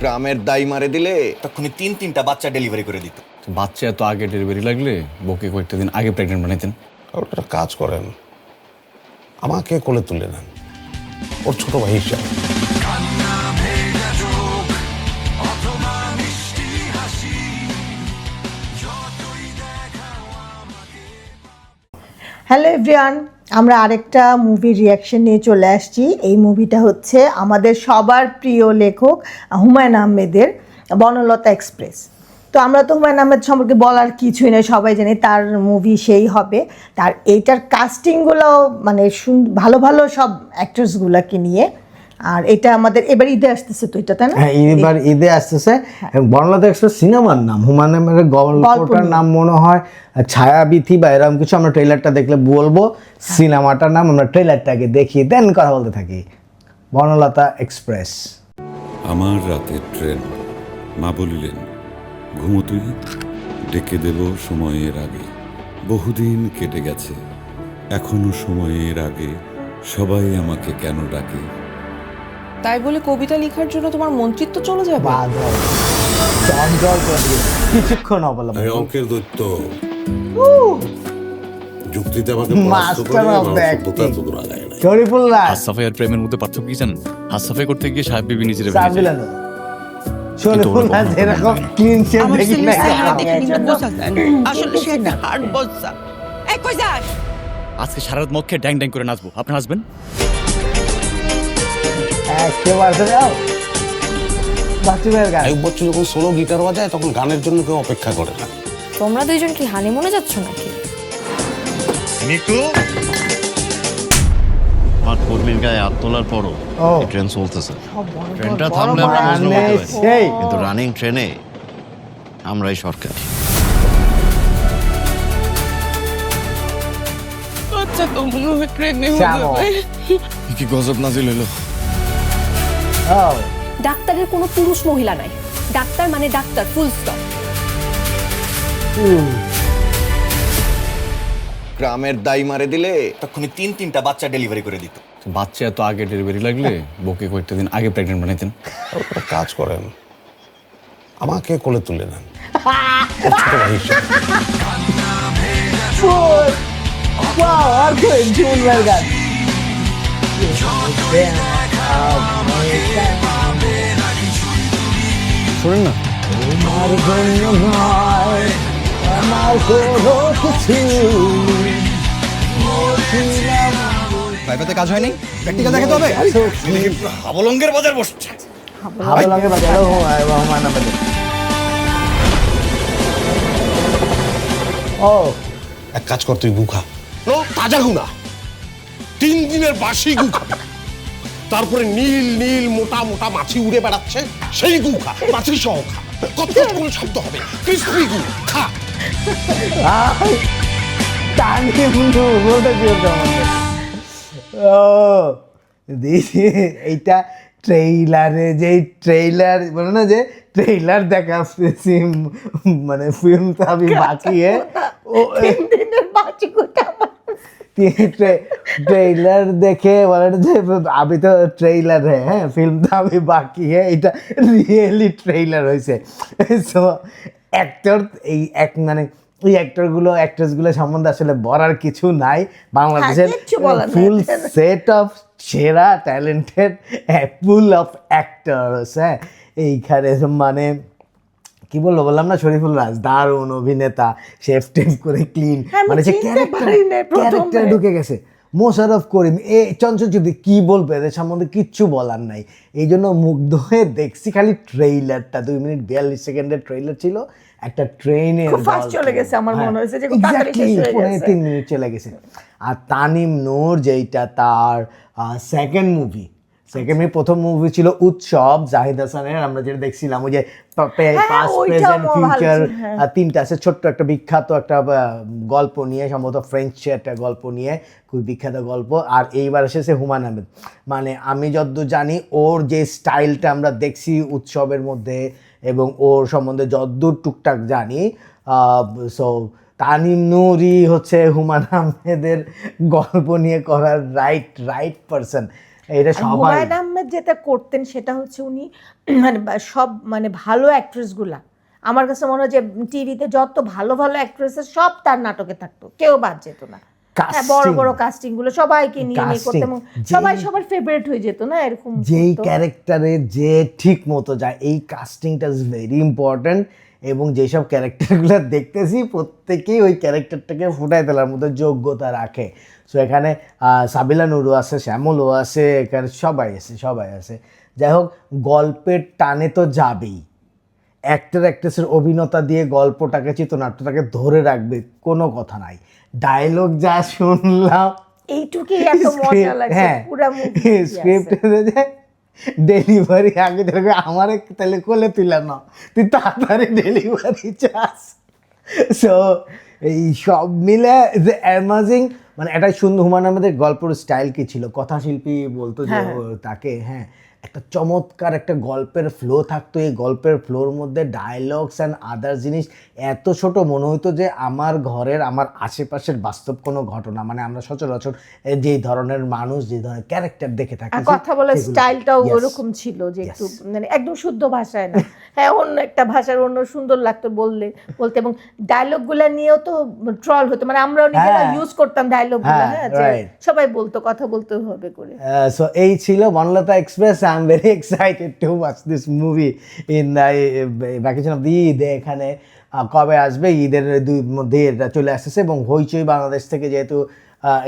গ্রামের দাই মারে দিলে তখনই তিনটা বাচ্চা ডেলিভারি করে দিত। বাচ্চা এত আগে ডেলিভারি লাগলে বউকে কয়েকটা দিন আগে প্রেগনেন্ট বানাইতেন। ওটা কাজ করেন, আমাকে কোলে তুলে নেন, ওর ছোট ভাই হিসাবে। হ্যালো এভরিওয়ান, আমরা আরেকটা মুভির রিয়াকশন নিয়ে চলে আসছি। এই মুভিটা হচ্ছে আমাদের সবার প্রিয় লেখক হুমায়ুন আহমেদের বনলতা এক্সপ্রেস। তো আমরা তো হুমায়ুন আহমেদ সম্পর্কে বলার কিছুই নেই, সবাই জানি তার মুভি সেই হবে। তার এইটার কাস্টিংগুলো মানে ভালো ভালো সব অ্যাক্টরসগুলোকে নিয়ে। আর এটা আমাদের এবার ঈদে আসতেছে, তো এটা তাই না? হ্যাঁ, এবার ঈদে আসতেছে। বনলতা এক্সপ্রেস সিনেমার নাম, হুমায়ুন আহমেদের গল্পটার নাম মনে হয় ছায়াবিথি বা এরকম কিছু। আমরা ট্রেলারটা দেখলে বলবো সিনেমাটার নাম। আমরা ট্রেলারটাকে দেখি দেন কথা বলতে থাকি। বনলতা এক্সপ্রেস। আমার রাতের ট্রেন, মা বলিলেন ঘুমো তুই, ডেকে দেব সময়ের আগে। বহুদিন কেটে গেছে, এখনো সময়ের আগে, সবাই আমাকে কেন ডাকে। তাই বলে কবিতা লেখার জন্য তোমার মন্ত্রিত্ব চলে যাবে? কিছুক্ষণ অবলম্বন আমি অঙ্কের দৈত্য, যুক্তিতে আমাকে master of the acting Shariful Raj. হাসাফাই আর প্রেমের মধ্যে পার্থক্য কি জানেন? হাসাফাই করতে গিয়ে সাহেব বিবি নিজের সাবিলানো শরীফুল রাজ এরকম ক্লিন শেভ দেখি না। আসলে সে একটা হার্ড বলছা। এই কই যাস? আজকে সারা রাত মদ খেয়ে ড্যাং ড্যাং করে নাচবো, আপনি নাচবেন? একেবারে যাও বাচ্চুদের গান। আয়ুব বচ্চন যখন সোলো গিটার বাজায় তখন গানের জন্য কেউ অপেক্ষা করে না। তোমরা দুইজন কি হানিমুনে যাচ্ছ নাকি? আমার কর্মীর গায়ে হাত তোলার পরও ট্রেন চলতেছে। ট্রেনটা থামলে আমরা প্রশ্ন করতে পারি, কিন্তু রানিং ট্রেনে আমরাই সরকার। আচ্ছা, তো মনে হয় ট্রেনে হয়ে যাবে। কি গজব নাজিল হইলো। ডাক্তারের কোনো পুরুষ মহিলা নাই, ডাক্তার মানে ডাক্তার, ফুল স্টপ। গ্রামের দাই মারে দিলে তখনই তিনটা বাচ্চা ডেলিভারি করে দিত। বাচ্চা এত আগে ডেলিভারি লাগলে বউকে কয়েকটা দিন আগে প্রেগনেন্ট বানাইতেন। ওটা কাজ করেন, আমাকে কোলে তুলে নেন, ওর ছোট ভাই হিসাবে। আর কই জুনলার গান। শোনেন না, আমার জন্য নয় আমার কোনো কিছু। প্রাইভেটে কাজ হয়নি, প্র্যাকটিক্যাল দেখাতে হবে। হাবলঙ্গের বাজার বসছে। ভালো লাগে বাজারও হুমায়ুন আহমেদের। ও এক কাজ কর, তুই গু খা। তাজা গু না, 3 দিনের বাসি গু খাবি। তারপরে নীল নীল মোটা মোটা মাছি উড়ে বেড়াচ্ছে, সেই গু খা, মাছি সহ খা। কত করে শব্দ হবে, ক্রিসপি গু খা। টানি বন্ধু বলতে ও দিদি, এইটা ট্রেইলারে যে ট্রেইলার বলে না, যে ট্রেইলার দেখা মানে ফিল্মটা আমি বাঁচিয়ে ও ট্রেইলার দেখে বলে যে আমি তো ট্রেইলার হ্যাঁ ফিল্মটা আমি বাকি এটা রিয়েলি ট্রেইলার হয়েছে। সো অ্যাক্টর এই এক মানে এই অ্যাক্টরগুলো অ্যাক্ট্রেসগুলো সম্বন্ধে আসলে বলার কিছু নাই। বাংলাদেশের ফুল সেট অফ সেরা ট্যালেন্টেড ফুল অফ অ্যাক্টরস। হ্যাঁ, এইখানে মানে কি বলবো, বললাম না, শরীফুল রাজ দারুণ অভিনেতা, শেফ টেপ করে ক্লিন, মানে সে ক্যারেক্টার ঢুকে গেছে। মোশাররফ করিম, চঞ্চল চৌধুরী, কি বলবো এদের সম্বন্ধে কিচ্ছু বলার নাই। এই জন্য মুগ্ধ হয়ে দেখছি খালি ট্রেইলারটা। 2 মিনিট 42 সেকেন্ডের ট্রেইলার ছিল, একটা ট্রেনের চলে গেছে। আমার মনে হয়েছে যে 3 মিনিট চলে গেছে। আর তানিম নূর, যেইটা তার সেকেন্ড মুভি, প্রথম মুভি ছিল উৎসব জাহিদ হাসানের, আমরা যেটা দেখছিলাম ওই যে পাস্ট প্রেজেন্ট ফিউচার 3টা আছে, ছোট্ট একটা বিখ্যাত একটা গল্প নিয়ে, সম্ভবত ফ্রেঞ্চ একটা গল্প নিয়ে, খুব বিখ্যাত গল্প। আর এইবার এসেছে হুমায়ুন আহমেদ। মানে আমি যতদূর জানি ওর যে স্টাইলটা আমরা দেখছি উৎসবের মধ্যে এবং ওর সম্বন্ধে যতদূর টুকটাক জানি, সো তানিম নূরই হচ্ছে হুমায়ুন আহমেদের গল্প নিয়ে করার রাইট পারসন। এটা আর সবাই হুমায়ুন আহমেদ যেটা করতেন সেটা হচ্ছে উনি মানে সব মানে ভালো অ্যাক্ট্রেসগুলা আমার কাছে মনে হয় যে টিভিতে যত ভালো ভালো অ্যাক্ট্রেসেস সব তার নাটকে থাকতো, কেউ বাদ যেত না। হ্যাঁ, বড় Casting. বড় কাস্টিং গুলো সবাইকে নিয়ে নিয়ে করতে এবং Casting. সবাই যেই- সবার ফেভারিট হয়ে যেত না, এরকম যেই করতো। ক্যারেক্টারে যে ঠিক মতো যায়, এই কাস্টিংটা ইজ ভেরি ইম্পর্ট্যান্ট। এবং যেসব ক্যারেক্টারগুলো দেখতেছি প্রত্যেকেই ওই ক্যারেক্টারটাকে ফুটাই তোলার মতো যোগ্যতা রাখে। সো এখানে সাবিলা নুরও আছে, শ্যামলও আছে, এখানে সবাই আছে। যাই হোক, গল্পের টানে তো যাবেই, অ্যাক্টর অ্যাক্ট্রেসের অভিনেতা দিয়ে গল্পটাকে চিত্রনাট্যটাকে ধরে রাখবে, কোনো কথা নাই। ডায়লগ যা শুনলাম, এইটুকুই এত মজা লাগছে পুরো মুভি। স্ক্রিপ্টের যে ডেলিভারি আগে দেখবে আমার তাহলে কোলে তুলে না, তুই তাড়াতাড়ি ডেলিভারি চাস। সো এই সব মিলে যে অ্যামাজিং, মানে এটা সুন্দর। হুমায়ুন আহমেদের গল্পের স্টাইল কি ছিল, কথাশিল্পী বলতো যে তাকে, হ্যাঁ, একটা চমৎকার একটা গল্পের ফ্লো থাকতো। এই গল্পের ফ্লোর মধ্যে ডায়লগস অ্যান্ড আদার জিনিস এত ছোট মনে হতো যে আমার ঘরের, আমার আশেপাশের বাস্তব কোনো ঘটনা। মানে আমরা সচরাচর যেই ধরনের মানুষ, যে ধরনের ক্যারেক্টার দেখে থাকি, আর কথা বলার স্টাইলটাও ওরকম ছিল যে একটু মানে একদম শুদ্ধ ভাষায় না, হ্যাঁ অন্য একটা ভাষার অন্য সুন্দর লাগতো বলতে এবং ডায়লগগুলো নিয়েও তো ট্রল হতো, মানে আমরাও নিজেরা ইউজ করতাম ডায়লগগুলো, হ্যাঁ যে সবাই বলতো কথা বলতে হবে করে। সো এই ছিল Banalata express. I am very excited to watch this movie in vacation of the Eid. এখানে কবে আসবে, ঈদের মধ্যে এটা চলে আসতেছে। এবং হইচই বাংলাদেশ থেকে যেহেতু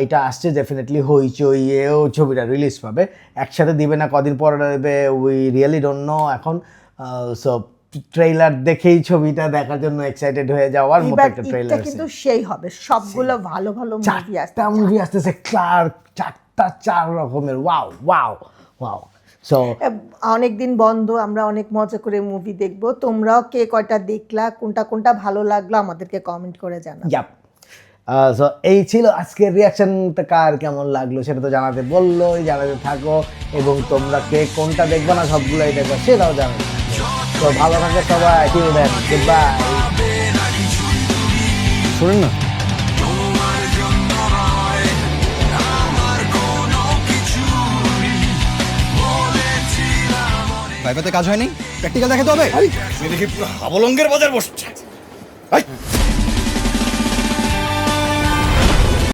এটা আসছে, ডেফিনেটলি হইচইয়েও ছবিটা রিলিজ পাবে। একসাথে দিবে না, কদিন পরে দেবে, উই রিয়েলি ডোন্ট নো এখন। সো ট্রেইলার দেখেই ছবিটা দেখার জন্য এক্সাইটেড হয়ে যাওয়ার মতো একটা ট্রেইলার আছে। কিন্তু সেই হবে, সবগুলো ভালো ভালো মুভি আসছে, চারটা মুভি আসতেছে, চার রকমের। ওয়াও। সো অনেকদিন বন্ধ, আমরা অনেক মজা করে মুভি দেখবো। তোমরাও কে কয়টা দেখলা, কোনটা ভালো লাগলো আমাদেরকে কমেন্ট করে জানাও। সো এই ছিল আজকের রিয়াকশনটা, কার কেমন লাগলো সেটা তো জানাতে জানাতে থাকো। এবং তোমরা কে কোনটা দেখবে না, সবগুলোই দেখবে, সেটাও জানাতে থাকো। তো ভালো থাকে সবাই, গুড বাই। শোনেন না, ভাইফাতে কাজ হয়নি, প্র্যাকটিক্যাল দেখাতে হবে। আমি দেখি পুরো হাবলঙ্গের বাজার বসছে।